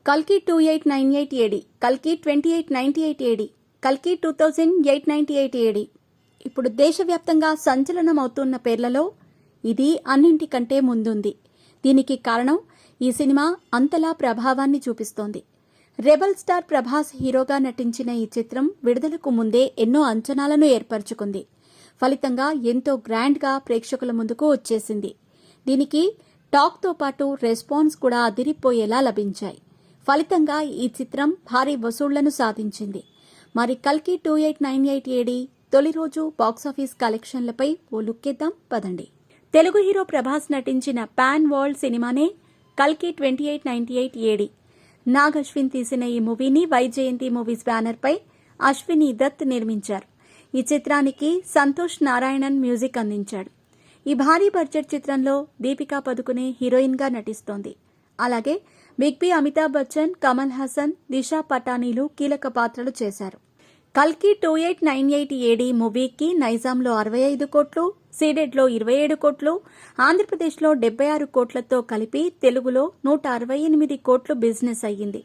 కల్కి 2898 ఏడి, కల్కి 2898 ఏడి, కల్కి 2898 ఏడి. ఇప్పుడు దేశవ్యాప్తంగా సంచలనం అవుతున్న పేర్లలో ఇది అన్నింటికంటే ముందుంది. దీనికి కారణం ఈ సినిమా అంతలా ప్రభావాన్ని చూపిస్తోంది. రెబల్ స్టార్ ప్రభాస్ హీరోగా నటించిన ఈ చిత్రం విడుదలకు ముందే ఎన్నో అంచనాలను ఏర్పరచుకుంది. ఫలితంగా ఎంతో గ్రాండ్గా ప్రేక్షకుల ముందుకు వచ్చేసింది. దీనికి టాక్తో పాటు రెస్పాన్స్ కూడా అదిరిపోయేలా లభించాయి. ఫలితంగా ఈ చిత్రం భారీ వసూళ్లను సాధించింది. మరి కల్కి 2898 ఏడి తొలి రోజు బాక్సాఫీస్ కలెక్షన్లపై ఓ లుక్కేద్దాం పదండి. తెలుగు హీరో ప్రభాస్ నటించిన పాన్ వరల్డ్ సినిమానే కల్కి 2898 ఏడి. నాగ్ అశ్విన్ తీసిన ఈ మూవీని వైజయంతి మూవీస్ బ్యానర్పై అశ్విని దత్ నిర్మించారు. ఈ చిత్రానికి సంతోష్ నారాయణన్ మ్యూజిక్ అందించాడు. ఈ భారీ బడ్జెట్ చిత్రంలో దీపికా పదుకునే హీరోయిన్గా నటిస్తోంది. అలాగే బిగ్ బి అమితాబ్ బచ్చన్, కమల్ హాసన్, దిశా పటానీలు కీలక పాత్రలు చేశారు. కల్కి 2898 ఏడి మూవీకి నైజాంలో 65 కోట్లు, సీడెడ్లో 27 కోట్లు, ఆంధ్రప్రదేశ్లో 76 కోట్లతో కలిపి తెలుగులో 168 కోట్లు బిజినెస్ అయ్యింది.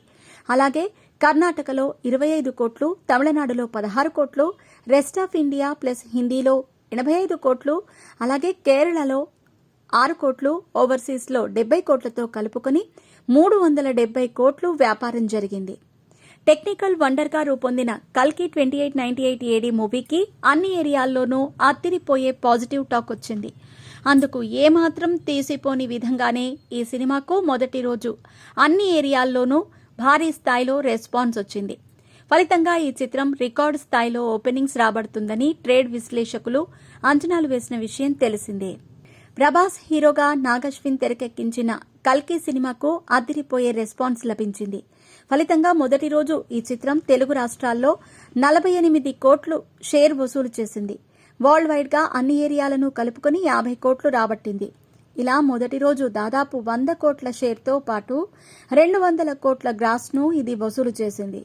అలాగే కర్ణాటకలో 25 కోట్లు, తమిళనాడులో 16 కోట్లు, రెస్ట్ ఆఫ్ ఇండియా ప్లస్ హిందీలో 85 కోట్లు, అలాగే కేరళలో 6 కోట్లు, ఓవర్సీస్లో 70 కోట్లతో కలుపుకొని 370 కోట్లు వ్యాపారం జరిగింది. టెక్నికల్ వండర్గా రూపొందిన కల్కి 2898 ఏడి మూవీకి అన్ని ఏరియాల్లోనూ అత్తిరిపోయే పాజిటివ్ టాక్ వచ్చింది. అందుకు ఏమాత్రం తీసిపోని విధంగానే ఈ సినిమాకు మొదటి రోజు అన్ని ఏరియాల్లోనూ భారీ స్థాయిలో రెస్పాన్స్ వచ్చింది. ఫలితంగా ఈ చిత్రం రికార్డు స్థాయిలో ఓపెనింగ్స్ రాబడుతుందని ట్రేడ్ విశ్లేషకులు అంచనాలు వేసిన విషయం తెలిసిందే. ప్రభాస్ హీరోగా నాగ్ అశ్విన్ తెరకెక్కించిన కల్కి సినిమాకు అదిరిపోయే రెస్పాన్స్ లభించింది. ఫలితంగా మొదటి రోజు ఈ చిత్రం తెలుగు రాష్ట్రాల్లో 48 కోట్లు షేర్ వసూలు చేసింది. వరల్డ్ వైడ్ గా అన్ని ఏరియాలను కలుపుకొని 50 కోట్లు రాబట్టింది. ఇలా మొదటి రోజు దాదాపు 100 కోట్ల షేర్తో పాటు 200 కోట్ల గ్రాస్ను ఇది వసూలు చేసింది.